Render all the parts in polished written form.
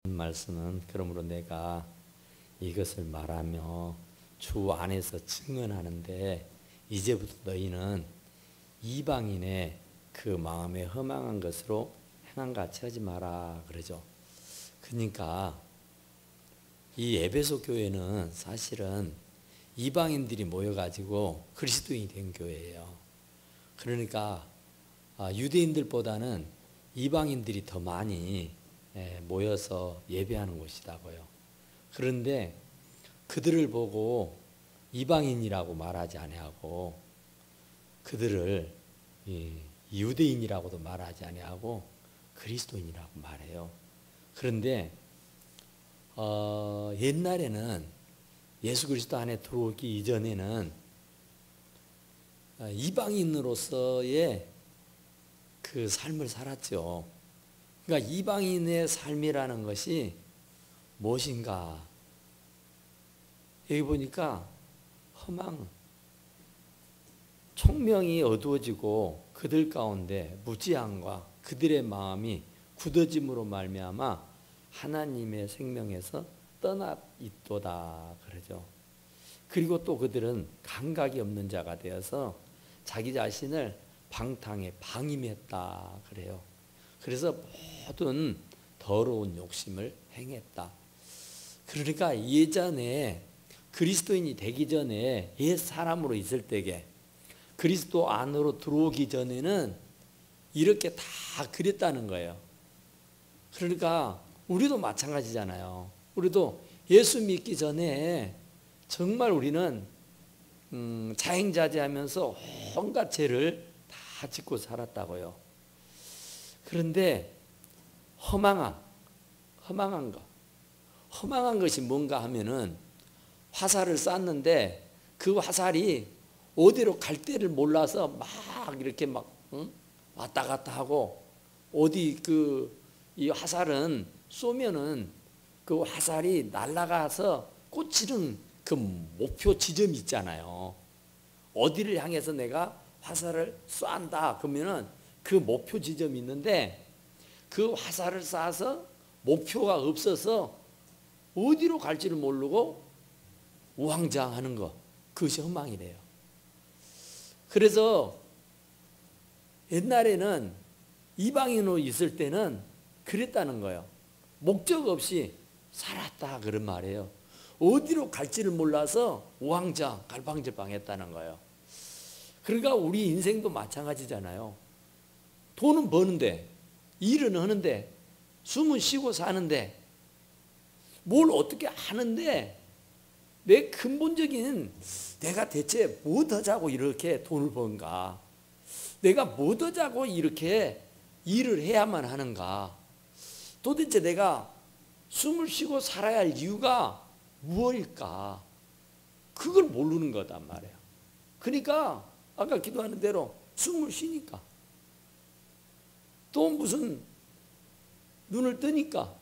말씀은 그러므로 내가 이것을 말하며 주 안에서 증언하는데 이제부터 너희는 이방인의 그 마음에 허망한 것으로 행한 같이 하지 마라 그러죠. 그러니까 이 에베소 교회는 사실은 이방인들이 모여가지고 그리스도인이 된 교회예요. 그러니까 유대인들보다는 이방인들이 더 많이 모여서 예배하는 곳이라고요. 그런데 그들을 보고 이방인이라고 말하지 아니하고 그들을 유대인이라고도 말하지 아니하고 그리스도인이라고 말해요. 그런데 옛날에는 예수 그리스도 안에 들어오기 이전에는 이방인으로서의 그 삶을 살았죠. 그러니까 이방인의 삶이라는 것이 무엇인가? 여기 보니까 허망, 총명이 어두워지고 그들 가운데 무지함과 그들의 마음이 굳어짐으로 말미암아 하나님의 생명에서 떠나 있도다 그러죠. 그리고 또 그들은 감각이 없는 자가 되어서 자기 자신을 방탕에 방임했다 그래요. 그래서 모든 더러운 욕심을 행했다. 그러니까 예전에 그리스도인이 되기 전에 옛 사람으로 있을 때에 그리스도 안으로 들어오기 전에는 이렇게 다 그랬다는 거예요. 그러니까 우리도 마찬가지잖아요. 우리도 예수 믿기 전에 정말 우리는 자행자제하면서 온갖 죄를 다 짓고 살았다고요. 그런데 허망한 것이 뭔가 하면은 화살을 쐈는데 그 화살이 어디로 갈 데를 몰라서 막 이렇게 왔다 갔다 하고 어디 이 화살은 쏘면은 그 화살이 날아가서 꽂히는 그 목표 지점이 있잖아요. 어디를 향해서 내가 화살을 쏜다 그러면은 그 목표 지점이 있는데 그 화살을 쏴서 목표가 없어서 어디로 갈지를 모르고 우왕좌왕하는 것, 그것이 허망이래요. 그래서 옛날에는 이방인으로 있을 때는 그랬다는 거예요. 목적 없이 살았다 그런 말이에요. 어디로 갈지를 몰라서 우왕좌왕 갈팡질팡했다는 거예요. 그러니까 우리 인생도 마찬가지잖아요. 돈은 버는데 일은 하는데 숨은 쉬고 사는데 뭘 어떻게 하는데 내 근본적인 내가 대체 뭐 하자고 이렇게 돈을 번가? 내가 뭐 하자고 이렇게 일을 해야만 하는가? 도대체 내가 숨을 쉬고 살아야 할 이유가 무엇일까? 그걸 모르는 거단 말이에요. 그러니까 아까 기도하는 대로 숨을 쉬니까 또 무슨 눈을 뜨니까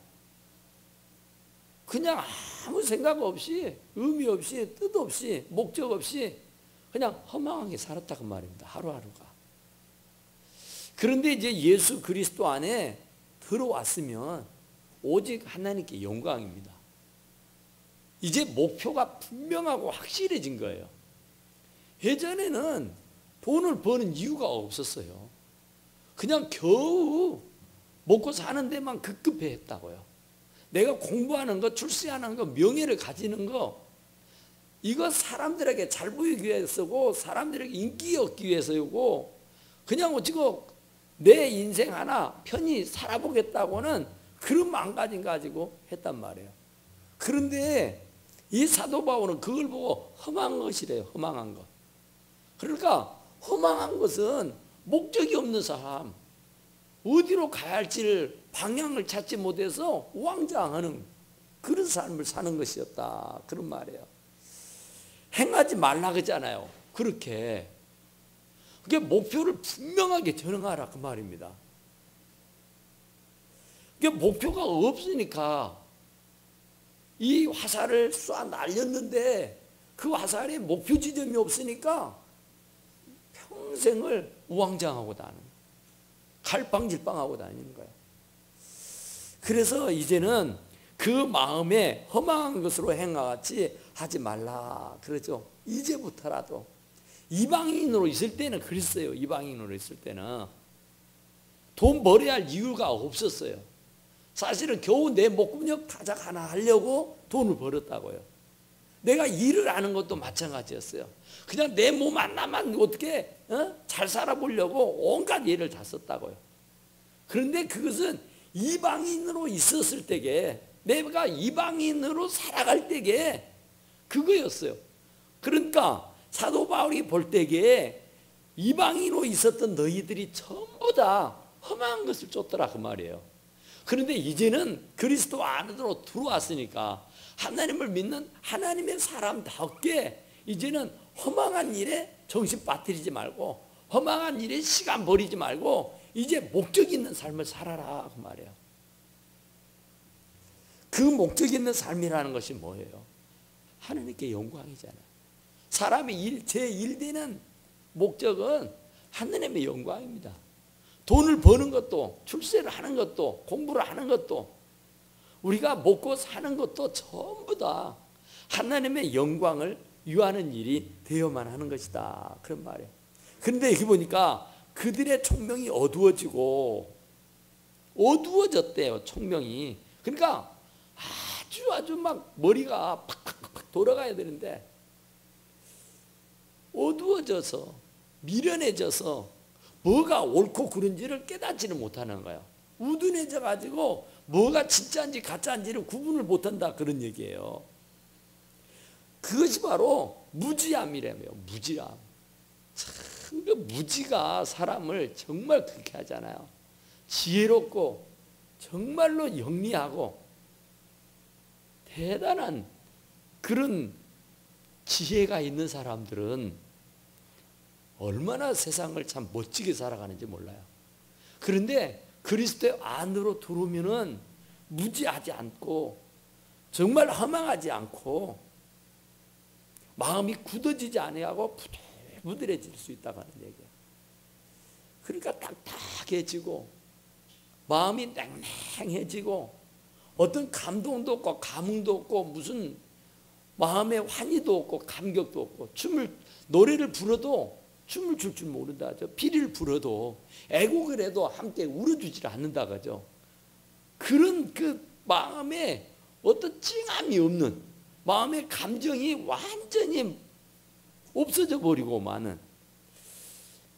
그냥 아무 생각 없이 의미 없이 뜻 없이 목적 없이 그냥 허망하게 살았다 그 말입니다. 하루하루가. 그런데 이제 예수 그리스도 안에 들어왔으면 오직 하나님께 영광입니다. 이제 목표가 분명하고 확실해진 거예요. 예전에는 돈을 버는 이유가 없었어요. 그냥 겨우 먹고 사는 데만 급급해 했다고요. 내가 공부하는 거, 출세하는 거, 명예를 가지는 거 이거 사람들에게 잘 보이기 위해서고 사람들에게 인기 얻기 위해서고 그냥 어찌고 내 인생 하나 편히 살아보겠다고는 그런 마음가짐 가지고 했단 말이에요. 그런데 이 사도 바울은 그걸 보고 험한 것이래요. 험한 것. 그러니까 험한 것은 목적이 없는 사람, 어디로 가야 할지를 방향을 찾지 못해서 우왕좌왕하는 그런 삶을 사는 것이었다 그런 말이에요. 행하지 말라 그러잖아요. 그렇게 목표를 분명하게 정하라 그 말입니다. 목표가 없으니까 이 화살을 쏴 날렸는데 그 화살에 목표 지점이 없으니까 평생을 우왕좌왕하고 다니는 갈팡질팡하고 다니는 거예요. 그래서 이제는 그 마음에 허망한 것으로 행하같이 하지 말라 그러죠. 이제부터라도 이방인으로 있을 때는 그랬어요. 이방인으로 있을 때는 돈 벌어야 할 이유가 없었어요. 사실은 겨우 내 목금역 타작 하나 하려고 돈을 벌었다고요. 내가 일을 하는 것도 마찬가지였어요. 그냥 내 몸 하나만 어떻게 잘 살아보려고 온갖 예를 다 썼다고요. 그런데 그것은 이방인으로 있었을 때에, 내가 이방인으로 살아갈 때에 그거였어요. 그러니까 사도 바울이 볼 때에 이방인으로 있었던 너희들이 전부 다 험한 것을 쫓더라 그 말이에요. 그런데 이제는 그리스도 안으로 들어왔으니까 하나님을 믿는 하나님의 사람답게 이제는 허망한 일에 정신 빠뜨리지 말고 허망한 일에 시간 버리지 말고 이제 목적 있는 삶을 살아라 그 말이에요. 그 목적 있는 삶이라는 것이 뭐예요? 하나님께 영광이잖아요. 사람의 제1 되는 목적은 하나님의 영광입니다. 돈을 버는 것도, 출세를 하는 것도, 공부를 하는 것도, 우리가 먹고 사는 것도 전부 다 하나님의 영광을 유하는 일이 되어만 하는 것이다 그런 말이에요. 그런데 여기 보니까 그들의 총명이 어두워졌대요. 총명이. 그러니까 아주 막 머리가 팍팍팍 돌아가야 되는데 어두워져서 미련해져서 뭐가 옳고 그른지를 깨닫지는 못하는 거예요. 우둔해져 가지고 뭐가 진짜인지 가짜인지를 구분을 못한다 그런 얘기예요. 그것이 바로 무지함이라며요. 무지함. 참 그 무지가 사람을 정말 그렇게 하잖아요. 지혜롭고 정말로 영리하고 대단한 그런 지혜가 있는 사람들은 얼마나 세상을 참 멋지게 살아가는지 몰라요. 그런데 그리스도의 안으로 들어오면은 무지하지 않고 정말 허망하지 않고 마음이 굳어지지 아니하고 부들부들해질 수 있다고 하는 얘기예요. 그러니까 딱딱해지고 마음이 냉랭해지고 어떤 감동도 없고 감흥도 없고 무슨 마음에 환희도 없고 감격도 없고 노래를 불어도 춤을 출 줄 모른다 하죠. 피리를 불어도 애곡을 해도 함께 울어주질 않는다 하죠. 그런 그 마음에 어떤 찡함이 없는 마음의 감정이 완전히 없어져 버리고 마는.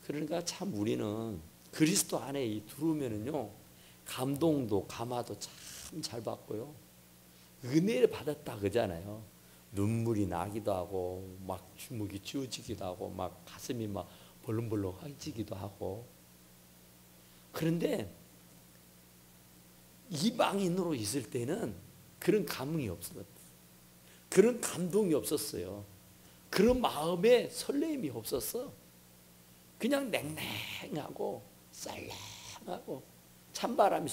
그러니까 참 우리는 그리스도 안에 들어오면은요 감동도 감화도 참 잘 받고요 은혜를 받았다 그러잖아요. 눈물이 나기도 하고 막 주먹이 쥐어지기도 하고 막 가슴이 막 벌렁벌렁해지기도 하고. 그런데 이방인으로 있을 때는 그런 감흥이 없었어요. 그런 감동이 없었어요. 그런 마음에 설레임이 없었어. 그냥 냉랭하고 쌀랑하고 찬바람이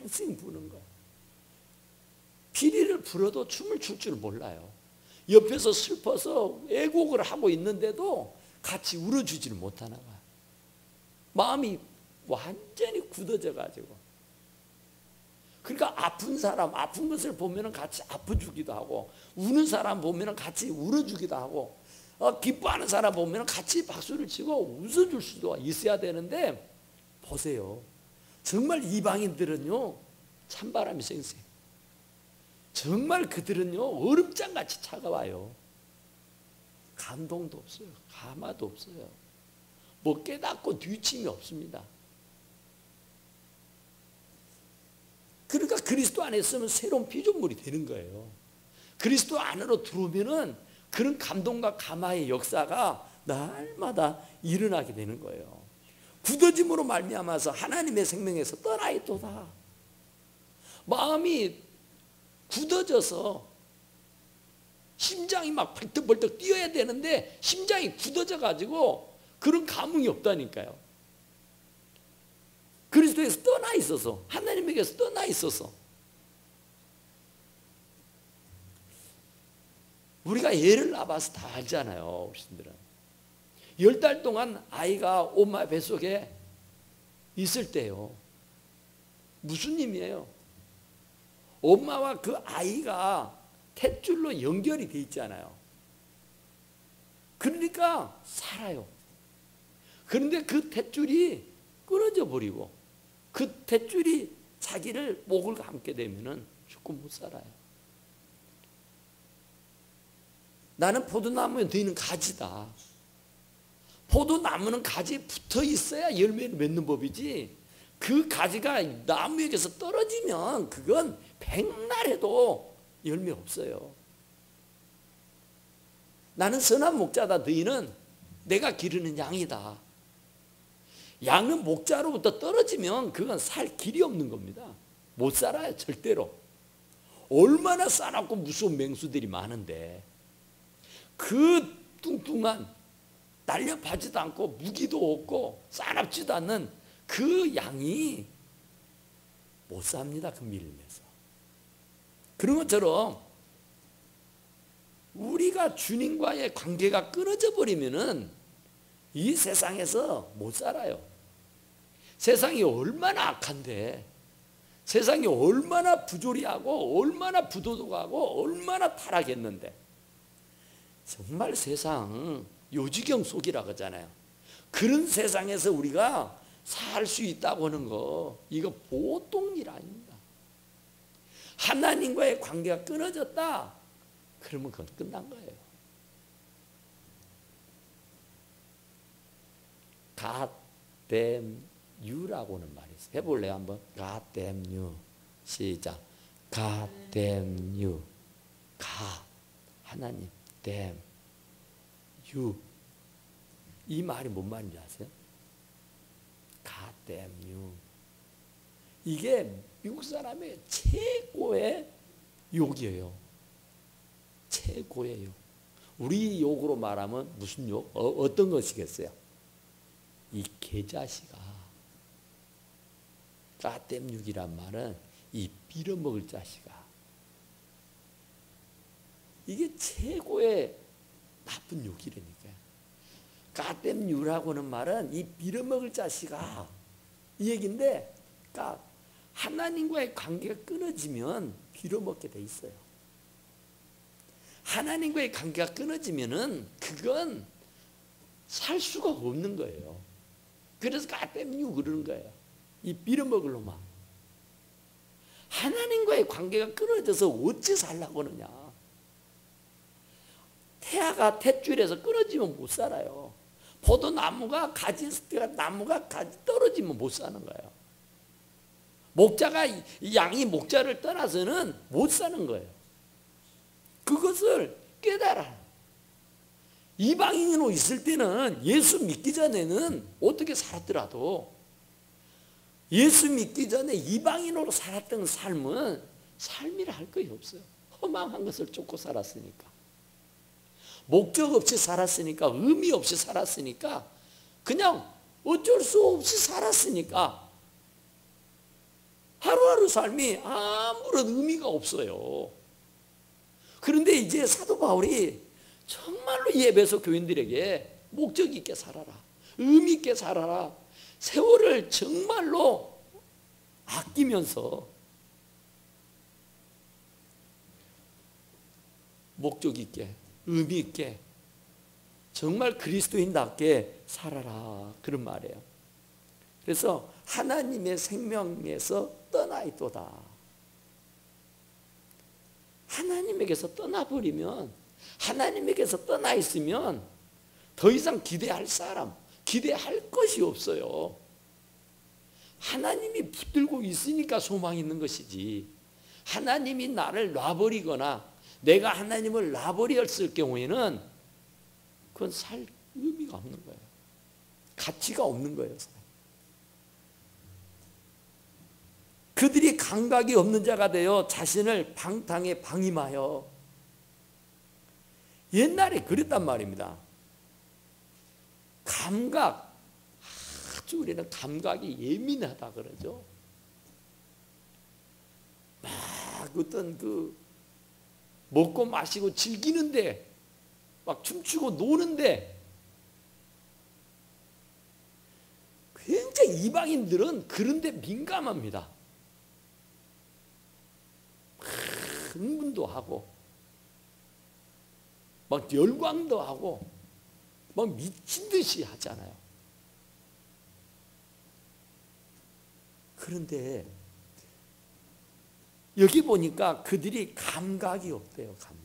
쌩쌩 부는 거예요. 피리를 불어도 춤을 출 줄 몰라요. 옆에서 슬퍼서 애곡을 하고 있는데도 같이 울어주지를 못하나 봐요. 마음이 완전히 굳어져 가지고. 그러니까 아픈 사람 아픈 것을 보면 같이 아파주기도 하고 우는 사람 보면 같이 울어주기도 하고 기뻐하는 사람 보면 같이 박수를 치고 웃어줄 수도 있어야 되는데 보세요. 정말 이방인들은요 찬바람이 쌩쌩. 정말 그들은요 얼음장같이 차가워요. 감동도 없어요. 감화도 없어요. 뭐 깨닫고 뒤침이 없습니다. 그러니까 그리스도 안에 있으면 새로운 피조물이 되는 거예요. 그리스도 안으로 들어오면은 그런 감동과 감화의 역사가 날마다 일어나게 되는 거예요. 굳어짐으로 말미암아서 하나님의 생명에서 떠나 있도다. 마음이 굳어져서 심장이 막 벌떡벌떡 뛰어야 되는데 심장이 굳어져 가지고 그런 감흥이 없다니까요. 그리스도에서 떠나 있어서 하나님에게서 떠나 있어서 우리가 예를 나봐서 다 알잖아요. 어르신들은 10달 동안 아이가 엄마 뱃속에 있을 때요 무슨 힘이에요? 엄마와 그 아이가 탯줄로 연결이 돼 있잖아요. 그러니까 살아요. 그런데 그 탯줄이 끊어져 버리고 그 탯줄이 자기를 목을 감게 되면은 죽고 못 살아요. 나는 포도나무에 너희는 가지다. 포도나무는 가지에 붙어 있어야 열매를 맺는 법이지, 그 가지가 나무에게서 떨어지면 그건 백날 해도 열매 없어요. 나는 선한 목자다. 너희는 내가 기르는 양이다. 양은 목자로부터 떨어지면 그건 살 길이 없는 겁니다. 못 살아요, 절대로. 얼마나 싸납고 무서운 맹수들이 많은데 그 뚱뚱한 날렵하지도 않고 무기도 없고 싸납지도 않는 그 양이 못 삽니다. 그 밀림에서. 그런 것처럼 우리가 주님과의 관계가 끊어져 버리면은 이 세상에서 못 살아요. 세상이 얼마나 악한데, 세상이 얼마나 부조리하고 얼마나 부도덕하고 얼마나 타락했는데, 정말 세상 요지경 속이라고 하잖아요. 그런 세상에서 우리가 살 수 있다고 하는 거, 이거 보통 일 아닙니다. 하나님과의 관계가 끊어졌다, 그러면 그건 끝난 거예요. God damn you라고는 말이 있어요. 해볼래요 한번? God damn you. 시작. God damn you. God, 하나님, damn you. 이 말이 뭔 말인지 아세요? God damn you. 이게 미국 사람의 최고의 욕이에요. 최고의 욕. 우리 욕으로 말하면 무슨 욕? 어떤 것이겠어요? 이 개자식아. 까땜육이란 말은 이 빌어먹을 자식아. 이게 최고의 나쁜 욕이라니까요. 까땜육이라고는 말은 이 빌어먹을 자식아, 이 얘기인데, 그러니까 하나님과의 관계가 끊어지면 빌어먹게 돼 있어요. 하나님과의 관계가 끊어지면은 그건 살 수가 없는 거예요. 그래서 까땜유 그러는 거예요. 이 빌어먹을 놈아. 하나님과의 관계가 끊어져서 어찌 살라고 하느냐. 태아가 탯줄에서 끊어지면 못 살아요. 포도나무가 나무가 가지 떨어지면 못 사는 거예요. 목자가 양이 목자를 떠나서는 못 사는 거예요. 그것을 깨달아. 이방인으로 있을 때는 예수 믿기 전에는 어떻게 살았더라도, 예수 믿기 전에 이방인으로 살았던 삶은 삶이라 할 것이 없어요. 허망한 것을 쫓고 살았으니까, 목적 없이 살았으니까, 의미 없이 살았으니까, 그냥 어쩔 수 없이 살았으니까 하루하루 삶이 아무런 의미가 없어요. 그런데 이제 사도 바울이 정말로 이 에베소 교인들에게 목적 있게 살아라, 의미 있게 살아라, 세월을 정말로 아끼면서 목적 있게, 의미 있게, 정말 그리스도인답게 살아라, 그런 말이에요. 그래서 하나님의 생명에서 떠나 있도다. 하나님에게서 떠나버리면, 하나님에게서 떠나 있으면 더 이상 기대할 사람, 기대할 것이 없어요. 하나님이 붙들고 있으니까 소망이 있는 것이지, 하나님이 나를 놔버리거나 내가 하나님을 놔버렸을 경우에는 그건 살 의미가 없는 거예요. 가치가 없는 거예요. 그들이 감각이 없는 자가 되어 자신을 방탕에 방임하여. 옛날에 그랬단 말입니다. 감각, 아주 우리는 감각이 예민하다 그러죠. 막 어떤 그 먹고 마시고 즐기는데, 막 춤추고 노는데, 굉장히 이방인들은 그런데 민감합니다. 흥분도 하고 막 열광도 하고 막 미친 듯이 하잖아요. 그런데 여기 보니까 그들이 감각이 없대요. 감각.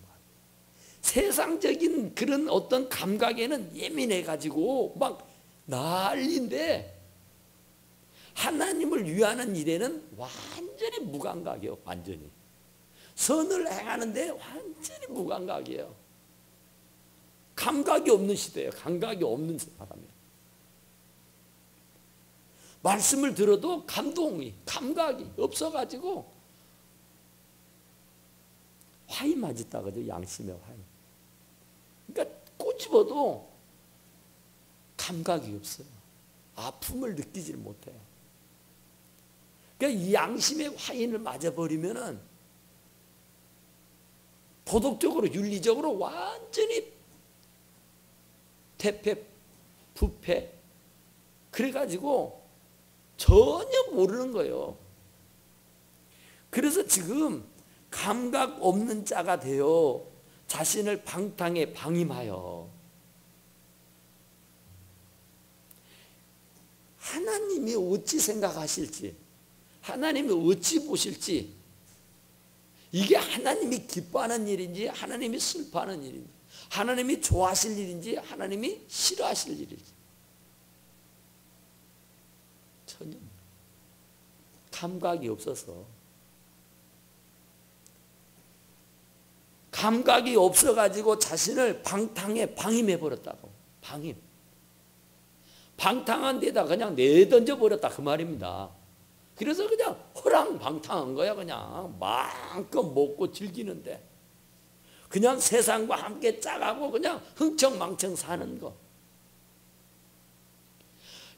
세상적인 그런 어떤 감각에는 예민해 가지고 막 난리인데 하나님을 위하는 일에는 완전히 무감각이에요. 완전히 선을 행하는데 완전히 무감각이에요. 감각이 없는 시대예요. 감각이 없는 사람이에요. 말씀을 들어도 감각이 없어가지고 화이 맞았다 그죠? 양심의 화이. 그러니까 꼬집어도 감각이 없어요. 아픔을 느끼지를 못해요. 그러니까 이 양심의 화인을 맞아버리면은 도덕적으로 윤리적으로 완전히 퇴폐, 부패 그래가지고 전혀 모르는 거예요. 그래서 지금 감각 없는 자가 되어 자신을 방탕에 방임하여 하나님이 어찌 생각하실지 하나님이 어찌 보실지 이게 하나님이 기뻐하는 일인지 하나님이 슬퍼하는 일인지 하나님이 좋아하실 일인지 하나님이 싫어하실 일인지 전혀 감각이 없어서 감각이 없어가지고 자신을 방탕에 방임해버렸다고. 방탕한 데다 그냥 내던져버렸다 그 말입니다. 그래서 그냥 허랑방탕한 거야. 그냥 마음껏 먹고 즐기는데 그냥 세상과 함께 짜가고 그냥 흥청망청 사는 거.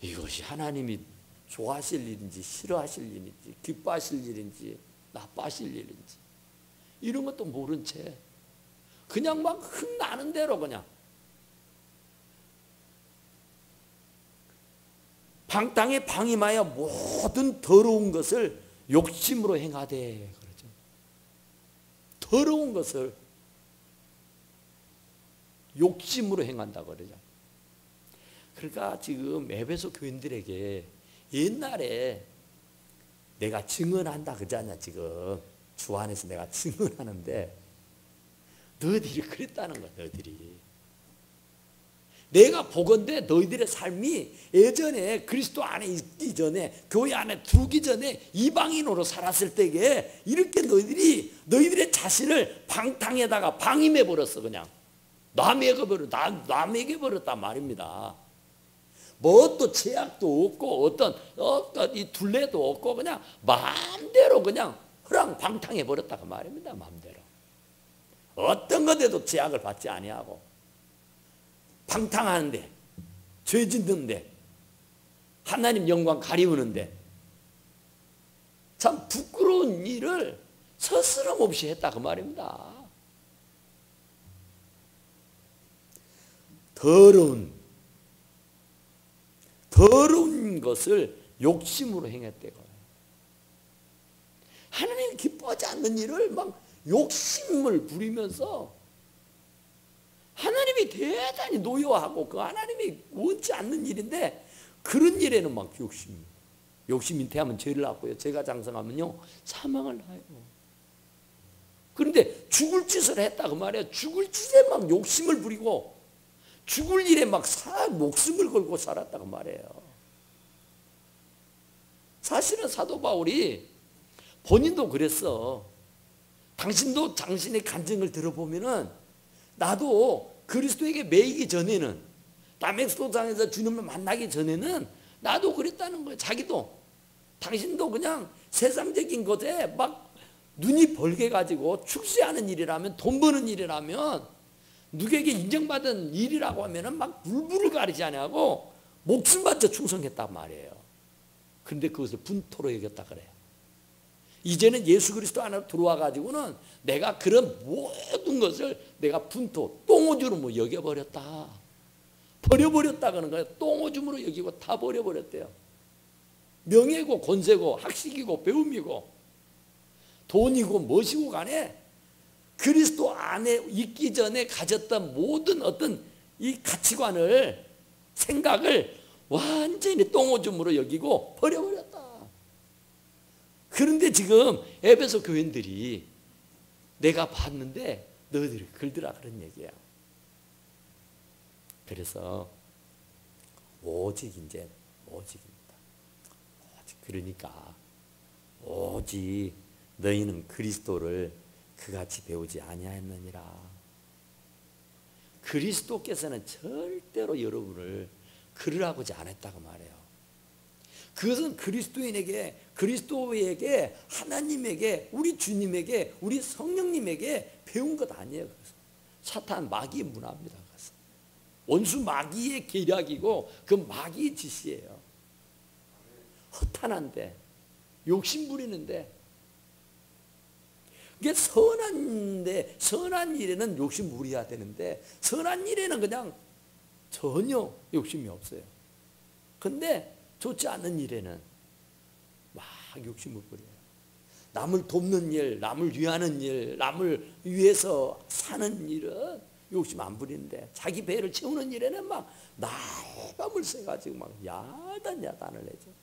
이것이 하나님이 좋아하실 일인지 싫어하실 일인지 기뻐하실 일인지 나빠하실 일인지 이런 것도 모른 채 그냥 막 흥나는 대로 그냥 방탕에 방임하여 모든 더러운 것을 욕심으로 행하되 그러죠. 더러운 것을 욕심으로 행한다 그러죠. 그러니까 지금 에베소 교인들에게 옛날에 내가 증언한다 그러잖아. 지금 주 안에서 내가 증언하는데 너희들이 그랬다는 거야. 너희들이 내가 보건대 너희들의 삶이 예전에 그리스도 안에 있기 전에 교회 안에 들기 전에 이방인으로 살았을 때에 이렇게 너희들의 자신을 방탕에다가 방임해 버렸어. 그냥 남에게 버렸단 말입니다. 뭐 또 제약도 없고 어떤 이 둘레도 없고 그냥 마음대로 그냥 허랑방탕해 버렸다 그 말입니다. 마음대로 어떤 것에도 제약을 받지 아니하고 방탕하는데 죄 짓는데 하나님 영광 가리우는데 참 부끄러운 일을 서스럼 없이 했다 그 말입니다. 더러운 것을 욕심으로 행했대요. 하나님이 기뻐하지 않는 일을 막 욕심을 부리면서 하나님이 대단히 노여하고 그 하나님이 원치 않는 일인데 그런 일에는 막 욕심 잉태하면 죄를 낳고요. 죄가 장성하면요 사망을 낳아요. 그런데 죽을 짓을 했다 그 말이에요. 죽을 짓에 막 욕심을 부리고 죽을 일에 막 목숨을 걸고 살았다 그 말이에요. 사실은 사도 바울이 본인도 그랬어. 당신도 당신의 간증을 들어보면은 나도 그리스도에게 매이기 전에는 다메섹도상에서 주님을 만나기 전에는 나도 그랬다는 거예요. 자기도 당신도 그냥 세상적인 것에 막 눈이 벌게 가지고 축제하는 일이라면 돈 버는 일이라면 누구에게 인정받은 일이라고 하면은 막 불불을 가리지 아니하고 목숨 바쳐 충성했단 말이에요. 그런데 그것을 분토로 여겼다 그래요. 이제는 예수 그리스도 안으로 들어와 가지고는 내가 그런 모든 것을 내가 분토 똥오줌으로 여겨버렸다. 버려버렸다 그러는 거예요. 똥오줌으로 여기고 다 버려버렸대요. 명예고 권세고 학식이고 배움이고 돈이고 무엇이고 간에 그리스도 안에 있기 전에 가졌던 모든 어떤 이 가치관을, 생각을 완전히 똥오줌으로 여기고 버려버렸다. 그런데 지금 에베소 교인들이 내가 봤는데 너희들이 그러더라, 그런 얘기야. 그래서 오직입니다. 그러니까 오직 너희는 그리스도를 그같이 배우지 아니하였느니라. 그리스도께서는 절대로 여러분을 그러라고지 않았다고 말해요. 그것은 그리스도에게, 하나님에게, 우리 주님에게, 우리 성령님에게 배운 것 아니에요. 그것은 사탄 마귀의 문화입니다. 그것은 원수 마귀의 계략이고 그 마귀의 짓이에요. 허탄한데, 욕심 부리는데, 이게 선한 일에는 욕심 부려야 되는데 선한 일에는 그냥 전혀 욕심이 없어요. 근데 좋지 않은 일에는 막 욕심을 부려요. 남을 돕는 일, 남을 위하는 일, 남을 위해서 사는 일은 욕심 안 부리는데 자기 배를 채우는 일에는 막 날밤을 새가지고 막 야단을 내죠.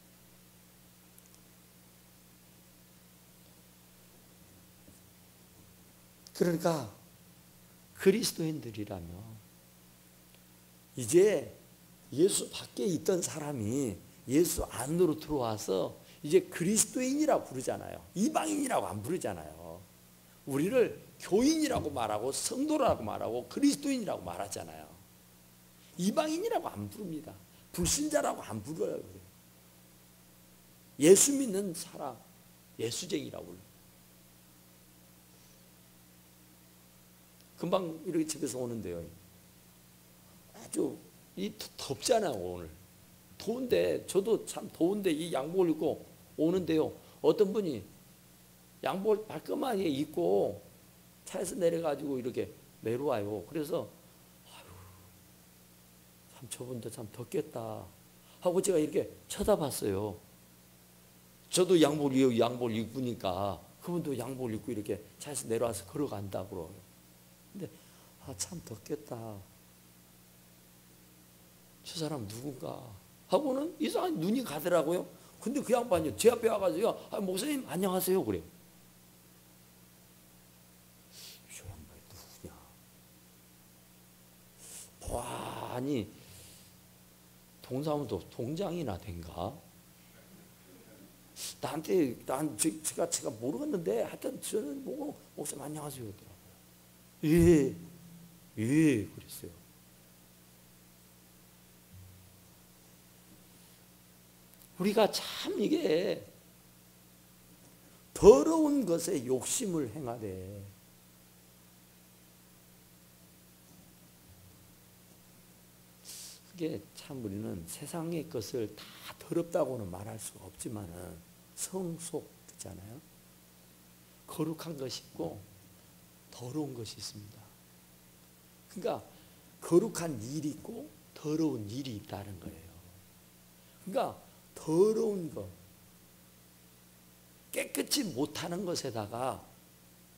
그러니까 그리스도인들이라면 이제 예수 밖에 있던 사람이 예수 안으로 들어와서 이제 그리스도인이라고 부르잖아요. 이방인이라고 안 부르잖아요. 우리를 교인이라고 말하고 성도라고 말하고 그리스도인이라고 말하잖아요. 이방인이라고 안 부릅니다. 불신자라고 안 불러요. 예수 믿는 사람, 예수쟁이라고 불러요. 금방 이렇게 집에서 오는데요. 아주 덥잖아요, 오늘. 더운데, 저도 참 더운데 이 양복을 입고 오는데요. 어떤 분이 양복을 발끈하게 입고 차에서 내려가지고 이렇게 내려와요. 그래서, 참 저분도 참 덥겠다 하고 제가 이렇게 쳐다봤어요. 저도 양복을 입으니까 그분도 양복을 입고 이렇게 차에서 내려와서 걸어간다고. 근데 참 덥겠다. 저 사람 누군가 하고는 이상하게 눈이 가더라고요. 근데 그 양반이 제 앞에 와가지고 목사님 안녕하세요 그래요. 저 양반이 누구냐. 아니 동사무소 동장이나 된가? 제가 모르겠는데 하여튼 저는 보고 목사님 안녕하세요 그러더라고요. 예, 그랬어요. 우리가 참 이게 더러운 것에 욕심을 행하되 그게 참 우리는 세상의 것을 다 더럽다고는 말할 수가 없지만은 성속 있잖아요. 거룩한 것이 있고 더러운 것이 있습니다. 그러니까 거룩한 일이 있고 더러운 일이 있다는 거예요. 그러니까 더러운 것, 깨끗이 못하는 것에다가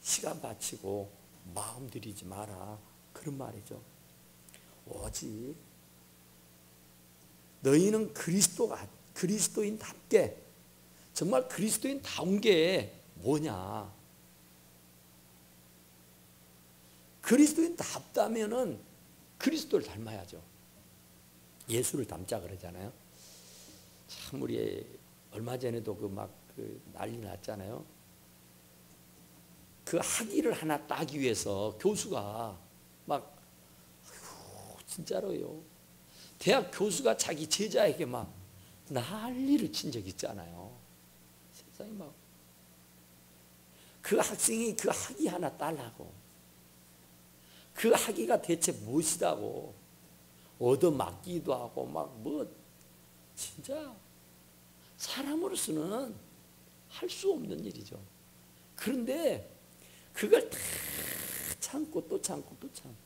시간 바치고 마음 들이지 마라. 그런 말이죠. 오직 너희는 그리스도인답게, 정말 그리스도인다운 게 뭐냐? 그리스도인답다면은 그리스도를 닮아야죠. 예수를 닮자 그러잖아요. 참 우리 얼마 전에도 그 난리 났잖아요. 그 학위를 하나 따기 위해서 교수가 진짜로요. 대학 교수가 자기 제자에게 막 난리를 친 적 있잖아요. 세상에 그 학생이 그 학위 하나 딸라고, 그 학위가 대체 무엇이다고 얻어맞기도 하고 진짜 사람으로서는 할 수 없는 일이죠. 그런데 그걸 다 참고 또 참고 또 참고,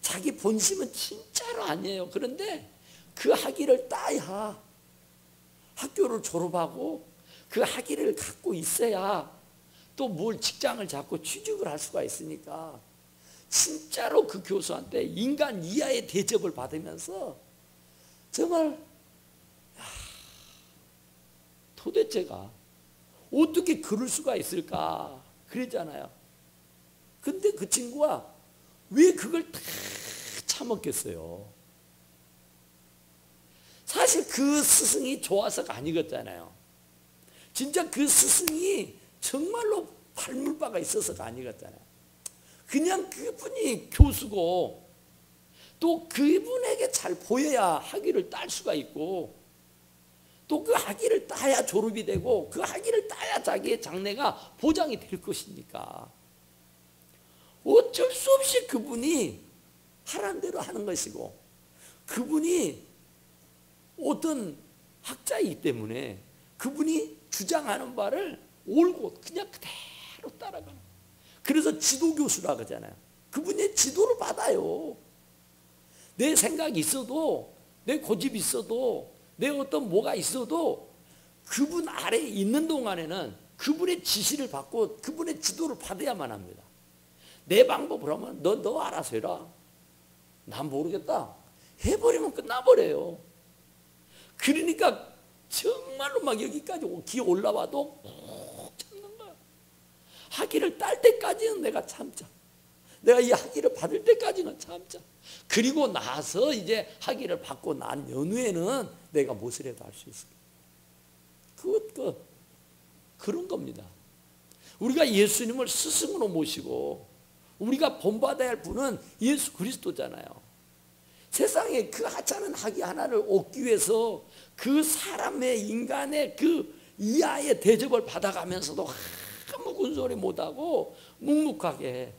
자기 본심은 진짜로 아니에요. 그런데 그 학위를 따야, 학교를 졸업하고 그 학위를 갖고 있어야 또 뭘 직장을 잡고 취직을 할 수가 있으니까 진짜로 그 교수한테 인간 이하의 대접을 받으면서 정말 도대체가 어떻게 그럴 수가 있을까 그랬잖아요. 근데 그 친구가 왜 그걸 다 참았겠어요? 사실 그 스승이 좋아서가 아니었잖아요. 진짜 그 스승이 정말로 닮을 바가 있어서가 아니었잖아요. 그냥 그분이 교수고 또 그분에게 잘 보여야 학위를 딸 수가 있고 또 그 학위를 따야 졸업이 되고 그 학위를 따야 자기의 장래가 보장이 될 것이니까 어쩔 수 없이 그분이 하라는 대로 하는 것이고 그분이 어떤 학자이기 때문에 그분이 주장하는 바를 옳고 그냥 그대로 따라가는. 그래서 지도교수라고 하잖아요. 그분의 지도를 받아요. 내 생각이 있어도 내 고집이 있어도 내 어떤 뭐가 있어도 그분 아래에 있는 동안에는 그분의 지시를 받고 그분의 지도를 받아야만 합니다. 내 방법을 하면 너 알아서 해라. 난 모르겠다. 해버리면 끝나버려요. 그러니까 정말로 막 여기까지 기 올라와도 꼭 참는 거야. 학위를 딸 때까지는 내가 참자. 내가 이 학위를 받을 때까지는 참자. 그리고 나서 이제 학위를 받고 난 연후에는 내가 무엇을 해도 할 수 있어. 그런 겁니다. 우리가 예수님을 스승으로 모시고 우리가 본받아야 할 분은 예수 그리스도잖아요. 세상에 그 하찮은 학위 하나를 얻기 위해서 그 사람의 인간의 그 이하의 대접을 받아가면서도 아무 군소리 못하고 묵묵하게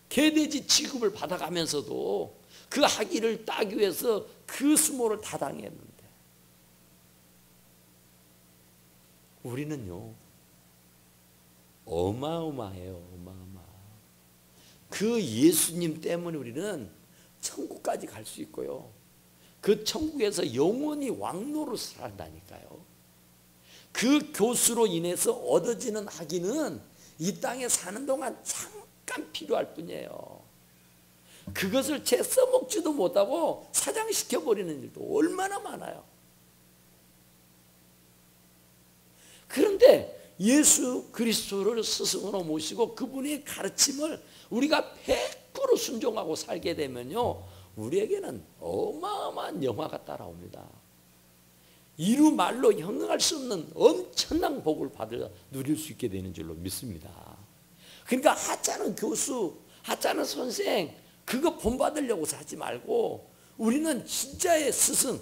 개돼지 취급을 받아가면서도 그 학위를 따기 위해서 그 수모를 다 당했는데 우리는요 어마어마해요. 어마어마. 그 예수님 때문에 우리는 천국까지 갈 수 있고요. 그 천국에서 영원히 왕노로 살아간다니까요. 그 교수로 인해서 얻어지는 학위는 이 땅에 사는 동안 잠깐 필요할 뿐이에요. 그것을 채 써먹지도 못하고 사장시켜버리는 일도 얼마나 많아요. 그런데 예수 그리스도를 스승으로 모시고 그분의 가르침을 우리가 100% 순종하고 살게 되면요 우리에게는 어마어마한 영화가 따라옵니다. 이루 말로 형용할 수 없는 엄청난 복을 누릴 수 있게 되는 줄로 믿습니다. 그러니까 하찮은 교수, 하찮은 선생 그거 본받으려고 하지 말고 우리는 진짜의 스승,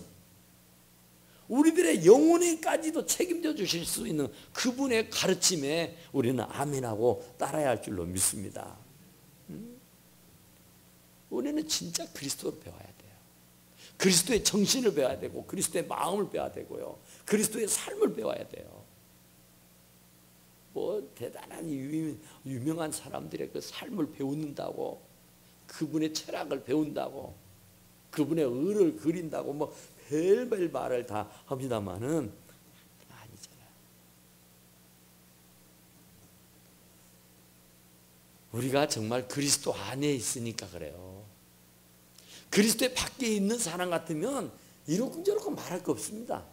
우리들의 영혼에까지도 책임져 주실 수 있는 그분의 가르침에 우리는 아멘하고 따라야 할 줄로 믿습니다. 우리는 진짜 그리스도를 배워야 돼요. 그리스도의 정신을 배워야 되고 그리스도의 마음을 배워야 되고요. 그리스도의 삶을 배워야 돼요. 뭐 대단한 유명한 사람들의 그 삶을 배운다고 그분의 철학을 배운다고 그분의 의를 그린다고 뭐 별별 말을 다 합니다만은 아니잖아요. 우리가 정말 그리스도 안에 있으니까 그래요. 그리스도의 밖에 있는 사람 같으면 이러쿵저러쿵 말할 거 없습니다.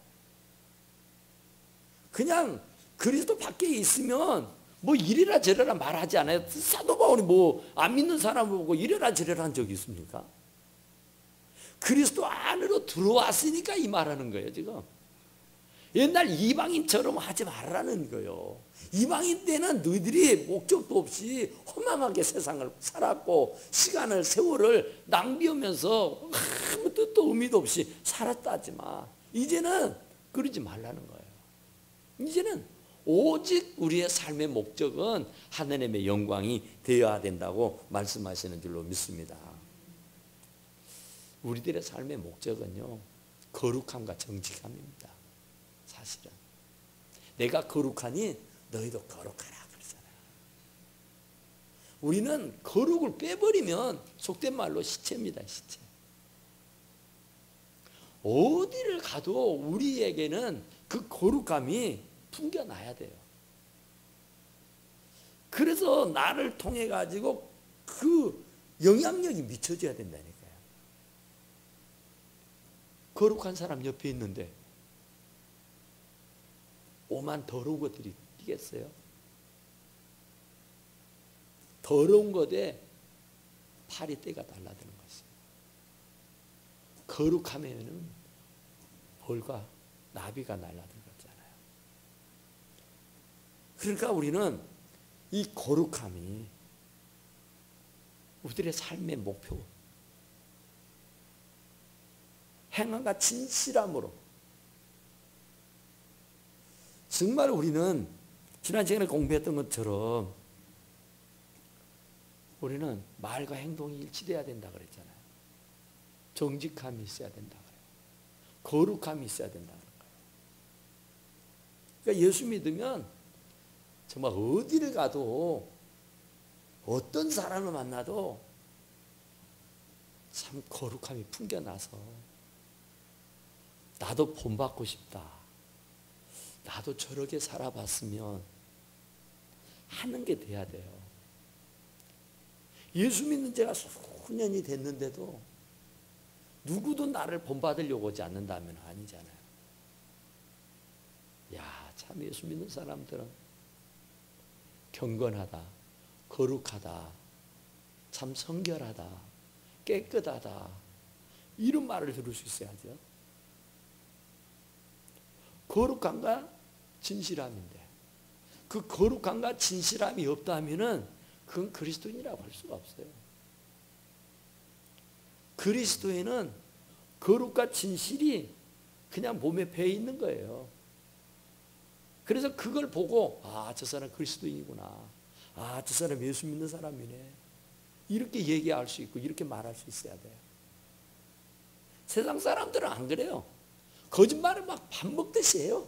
그냥 그리스도 밖에 있으면 뭐 이래라 저래라 말하지 않아요. 사도 바울이 뭐 안 믿는 사람을 보고 이래라 저래라 한 적이 있습니까? 그리스도 안으로 들어왔으니까 이 말하는 거예요 지금. 옛날 이방인처럼 하지 말라는 거예요. 이방인 때는 너희들이 목적도 없이 허망하게 세상을 살았고 시간을 세월을 낭비하면서 아무 뜻도 의미도 없이 살았다지만 이제는 그러지 말라는 거예요. 이제는 오직 우리의 삶의 목적은 하나님의 영광이 되어야 된다고 말씀하시는 줄로 믿습니다. 우리들의 삶의 목적은요 거룩함과 정직함입니다. 사실은 내가 거룩하니 너희도 거룩하라 그러잖아요. 우리는 거룩을 빼버리면 속된 말로 시체입니다. 시체. 어디를 가도 우리에게는 그 거룩함이 풍겨나야 돼요. 그래서 나를 통해 가지고 그 영향력이 미쳐져야 된다니까요. 거룩한 사람 옆에 있는데 오만 더러운 것들이 있겠어요? 더러운 것에 팔이 때가 달라드는 것이에요. 거룩하면은 벌과 나비가 날아드는 거잖아요. 그러니까 우리는 이 거룩함이 우리들의 삶의 목표, 행함과 진실함으로 정말 우리는 지난 시간에 공부했던 것처럼 우리는 말과 행동이 일치돼야 된다 그랬잖아요. 정직함이 있어야 된다 그래요. 거룩함이 있어야 된다 그래요. 그러니까 예수 믿으면 정말 어디를 가도 어떤 사람을 만나도 참 거룩함이 풍겨나서 나도 본받고 싶다. 나도 저렇게 살아봤으면 하는 게 돼야 돼요. 예수 믿는 지가 수년이 됐는데도 누구도 나를 본받으려고 오지 않는다면 아니잖아요. 야, 참 예수 믿는 사람들은 경건하다, 거룩하다, 참 성결하다, 깨끗하다, 이런 말을 들을 수 있어야죠. 거룩함과 진실함인데 그 거룩함과 진실함이 없다면은 그건 그리스도인이라고 할 수가 없어요. 그리스도인은 거룩과 진실이 그냥 몸에 배어 있는 거예요. 그래서 그걸 보고 아, 저 사람 그리스도인이구나. 아, 저 사람 예수 믿는 사람이네. 이렇게 얘기할 수 있고 이렇게 말할 수 있어야 돼요. 세상 사람들은 안 그래요. 거짓말을 막 밥 먹듯이 해요.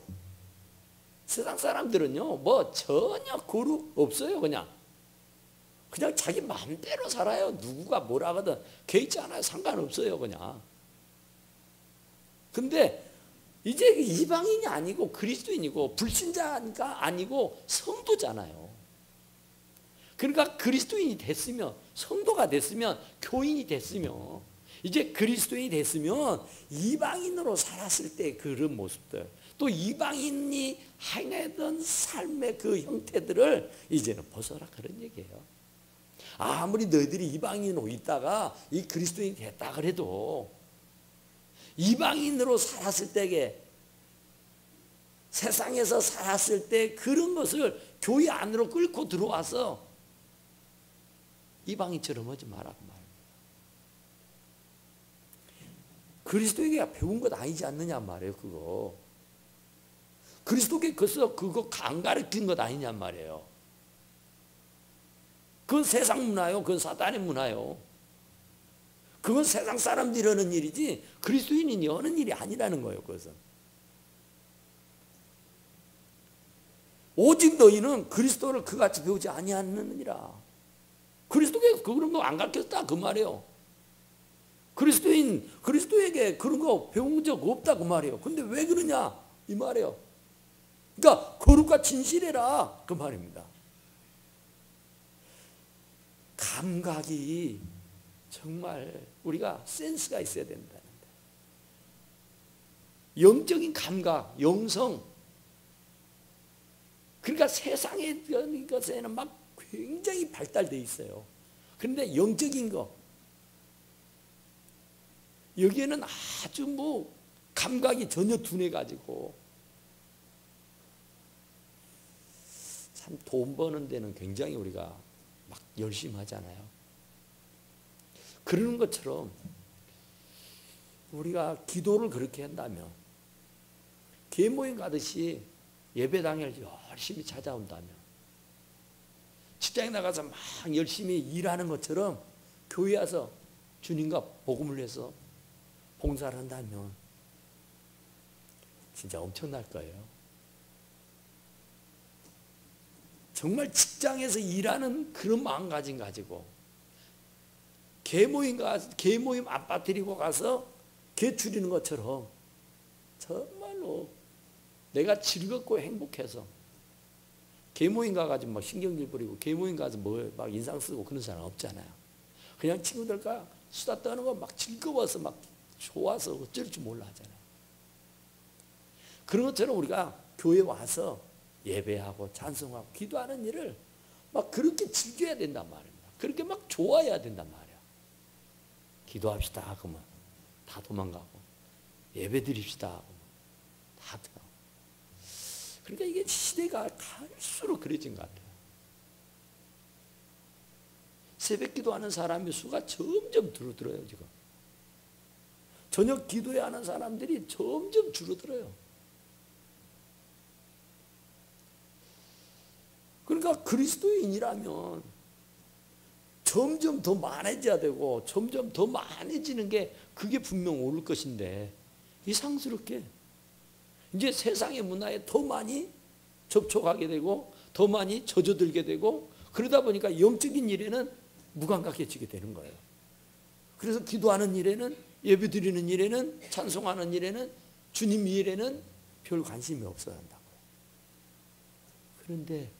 세상 사람들은요, 뭐 전혀 거룩 없어요. 그냥 자기 마음대로 살아요. 누구가 뭐라 하든 개의치 않아요. 상관없어요. 그냥. 근데 이제 이방인이 아니고 그리스도인이고 불신자니까 아니고 성도잖아요. 그러니까 그리스도인이 됐으면, 성도가 됐으면, 교인이 됐으면, 이제 그리스도인이 됐으면 이방인으로 살았을 때 그런 모습들, 또 이방인이 행하던 삶의 그 형태들을 이제는 벗어라, 그런 얘기예요. 아무리 너희들이 이방인으로 있다가 이 그리스도인이 됐다 그래도 이방인으로 살았을 때에, 세상에서 살았을 때 그런 것을 교회 안으로 끌고 들어와서 이방인처럼 하지 마라 그 말입니다. 그리스도에게 배운 것 아니지 않느냐 말이에요. 그거 그리스도께 그거 안 가르친 것 아니냐 말이에요. 그건 세상 문화요. 그건 사단의 문화요. 그건 세상 사람들이 하는 일이지 그리스도인이 하는 일이 아니라는 거예요. 그것은 오직 너희는 그리스도를 그같이 배우지 아니하느니라. 그리스도께 그런 거 안 가르쳤다 그 말이에요. 그리스도에게 그런 거 배운 적 없다 그 말이에요. 근데 왜 그러냐 이 말이에요. 그러니까 거룩과 진실해라 그 말입니다. 감각이 정말 우리가 센스가 있어야 된다는데, 영적인 감각, 영성. 그러니까 세상의 것에는 막 굉장히 발달되어 있어요. 그런데 영적인 거, 여기에는 아주 뭐 감각이 전혀 둔해가지고 참 돈 버는 데는 굉장히 우리가 막 열심히 하잖아요. 그러는 것처럼 우리가 기도를 그렇게 한다면, 계모임 가듯이 예배당을 열심히 찾아온다면, 직장에 나가서 막 열심히 일하는 것처럼 교회 와서 주님과 복음을 위해서 봉사를 한다면 진짜 엄청날 거예요. 정말 직장에서 일하는 그런 마음가짐 가지고 계모임 안 빠뜨리고 가서 개 추리는 것처럼 정말로 내가 즐겁고 행복해서 계모임 가가지고 막 신경질 부리고 계모임 가서 뭐 막 인상 쓰고 그런 사람 없잖아요. 그냥 친구들과 수다 떠는 거 막 즐거워서 막 좋아서 어쩔 줄 몰라 하잖아요. 그런 것처럼 우리가 교회 와서 예배하고 찬송하고 기도하는 일을 막 그렇게 즐겨야 된단 말입니다. 그렇게 막 좋아해야 된단 말이야. 기도합시다 그러면 다 도망가고, 예배 드립시다 하고 다 들어가고. 그러니까 이게 시대가 갈수록 그래진 것 같아요. 새벽 기도하는 사람의 수가 점점 줄어들어요. 지금 저녁 기도해야 하는 사람들이 점점 줄어들어요. 그러니까 그리스도인이라면 점점 더 많아져야 되고 점점 더 많아지는 게 그게 분명 옳을 것인데, 이상스럽게 이제 세상의 문화에 더 많이 접촉하게 되고 더 많이 젖어들게 되고, 그러다 보니까 영적인 일에는 무감각해지게 되는 거예요. 그래서 기도하는 일에는, 예배 드리는 일에는, 찬송하는 일에는, 주님 일에는 별 관심이 없어야 한다고요. 그런데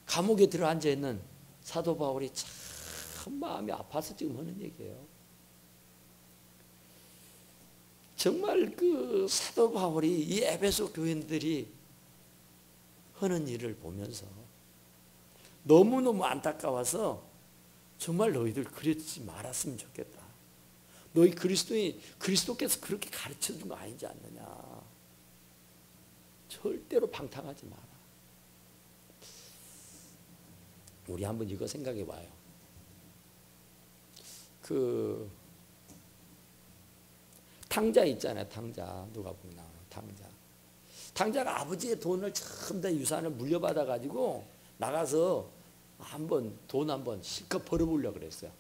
감옥에 들어앉아 있는 사도 바울이 참 마음이 아파서 지금 하는 얘기예요. 정말 그 사도 바울이 이 에베소 교인들이 하는 일을 보면서 너무너무 안타까워서 정말 너희들 그러지 말았으면 좋겠다. 너희 그리스도께서 그렇게 가르쳐 준 거 아니지 않느냐. 절대로 방탕하지 마라. 우리 한번 이거 생각해 봐요. 그 탕자 있잖아요. 탕자. 누가 보면 나오는 탕자. 탕자가 아버지의 돈을 전부 다 유산을 물려받아 가지고 나가서 돈 한번 실컷 벌어보려고 그랬어요.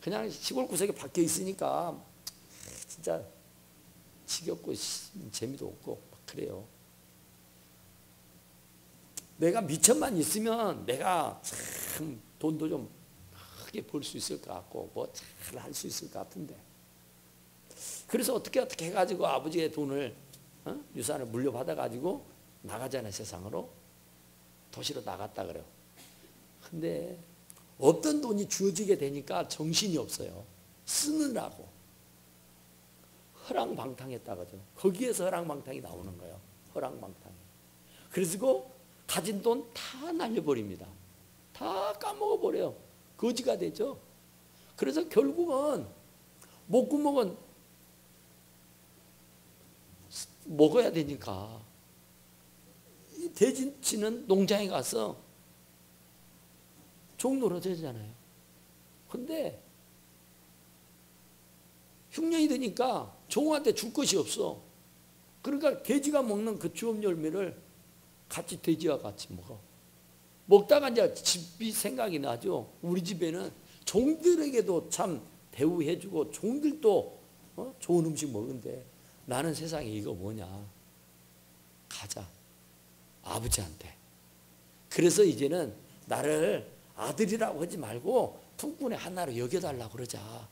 그냥 시골 구석에 박혀 있으니까 진짜 지겹고 재미도 없고 막 그래요. 내가 미천만 있으면 내가 참 돈도 좀 크게 벌 수 있을 것 같고 뭐 잘 할 수 있을 것 같은데, 그래서 어떻게 해가지고 아버지의 돈을 유산을 물려받아 가지고 나가잖아요. 세상으로 도시로 나갔다 그래요. 근데 없던 돈이 주어지게 되니까 정신이 없어요. 쓰느라고 허랑방탕했다 그죠. 거기에서 허랑방탕이 나오는 거예요. 허랑방탕. 그래서 가진 돈 다 날려버립니다. 다 까먹어버려요. 거지가 되죠. 그래서 결국은 목구멍은 먹어야 되니까 이 대진치는 농장에 가서 종 노릇하잖아요. 근데 흉년이 되니까 종한테 줄 것이 없어. 그러니까 돼지가 먹는 그 주업 열매를 같이 돼지와 같이 먹어. 먹다가 이제 집이 생각이 나죠. 우리 집에는 종들에게도 참 대우해주고 종들도 좋은 음식 먹는데 나는 세상에 이거 뭐냐. 가자. 아버지한테. 그래서 이제는 나를 아들이라고 하지 말고 품꾼의 하나로 여겨달라고 그러자.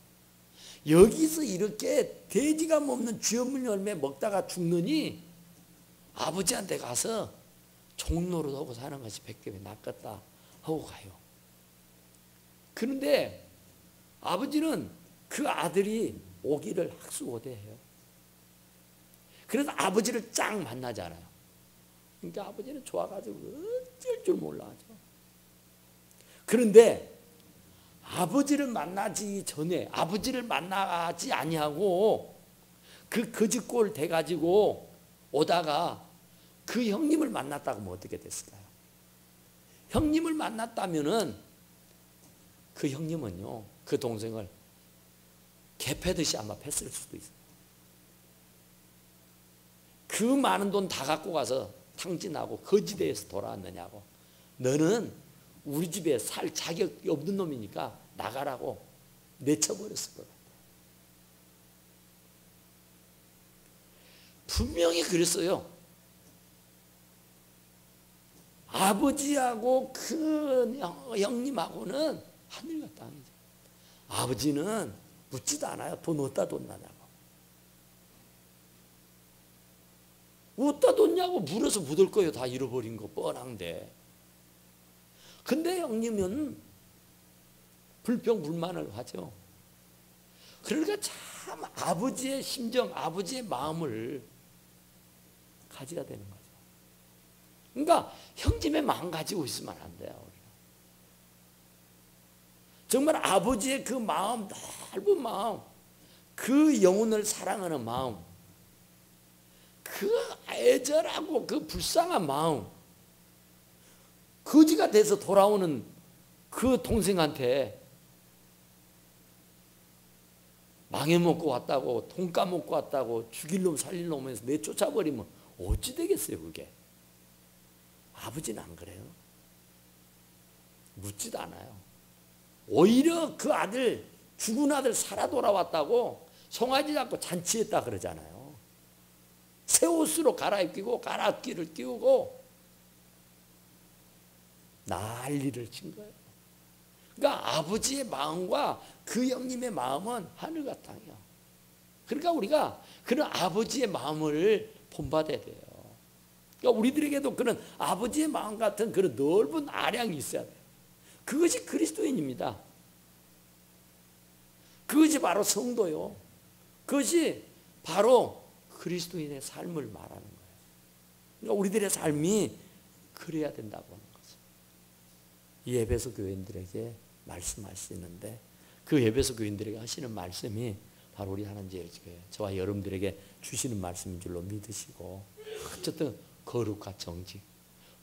여기서 이렇게 돼지가 먹는 쥐어물 열매 먹다가 죽느니 아버지한테 가서 종노릇하고 사는 것이 백배에 낫겠다 하고 가요. 그런데 아버지는 그 아들이 오기를 학수고대해요. 그래서 아버지를 쫙 만나잖아요. 그러니까 아버지는 좋아가지고 어쩔 줄 몰라 하죠. 그런데 아버지를 만나지 전에, 아버지를 만나지 아니하고 그 거짓골 돼가지고 오다가 그 형님을 만났다고 하면 어떻게 됐을까요? 형님을 만났다면은 그 형님은요, 그 동생을 개패듯이 아마 팼을 수도 있어요. 그 많은 돈 다 갖고 가서 탕진하고 거지대에서 돌아왔느냐고. 너는 우리 집에 살 자격이 없는 놈이니까 나가라고 내쳐버렸을 것 같아요. 분명히 그랬어요. 아버지하고 그 형님하고는 하늘과 땅이죠. 아버지는 묻지도 않아요. 돈 어디다 뒀느냐고. 어디다 뒀냐고 물어서 묻을 거예요. 다 잃어버린 거 뻔한데. 근데 형님은 불평불만을 하죠. 그러니까 참 아버지의 심정, 아버지의 마음을 가져야 되는 거죠. 그러니까 형님의 마음 가지고 있으면 안 돼요. 우리가. 정말 아버지의 그 마음, 넓은 마음, 그 영혼을 사랑하는 마음, 그 애절하고 그 불쌍한 마음, 거지가 돼서 돌아오는 그 동생한테 망해먹고 왔다고, 돈 까먹고 왔다고, 죽일 놈 살릴 놈에서 내쫓아버리면 어찌 되겠어요 그게. 아버지는 안 그래요. 묻지도 않아요. 오히려 그 아들, 죽은 아들 살아 돌아왔다고 송아지 잡고 잔치했다 그러잖아요. 새 옷으로 갈아입히고 가락기를 끼우고 난리를 친 거예요. 그러니까 아버지의 마음과 그 형님의 마음은 하늘과 땅이야. 그러니까 우리가 그런 아버지의 마음을 본받아야 돼요. 그러니까 우리들에게도 그런 아버지의 마음 같은 그런 넓은 아량이 있어야 돼요. 그것이 그리스도인입니다. 그것이 바로 성도요. 그것이 바로 그리스도인의 삶을 말하는 거예요. 그러니까 우리들의 삶이 그래야 된다고 하는 거죠. 이 에베소 교인들에게 말씀하시는데 그 에베소 교인들에게 하시는 말씀이 바로 우리 하나님 제일교회 저와 여러분들에게 주시는 말씀인 줄로 믿으시고 어쨌든 거룩과 정직,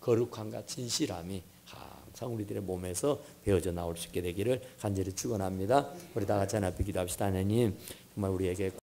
거룩함과 진실함이 항상 우리들의 몸에서 배어져 나올 수 있게 되기를 간절히 축원합니다. 우리 다 같이 하나님 앞에 기도합시다. 하나님 정말 우리에게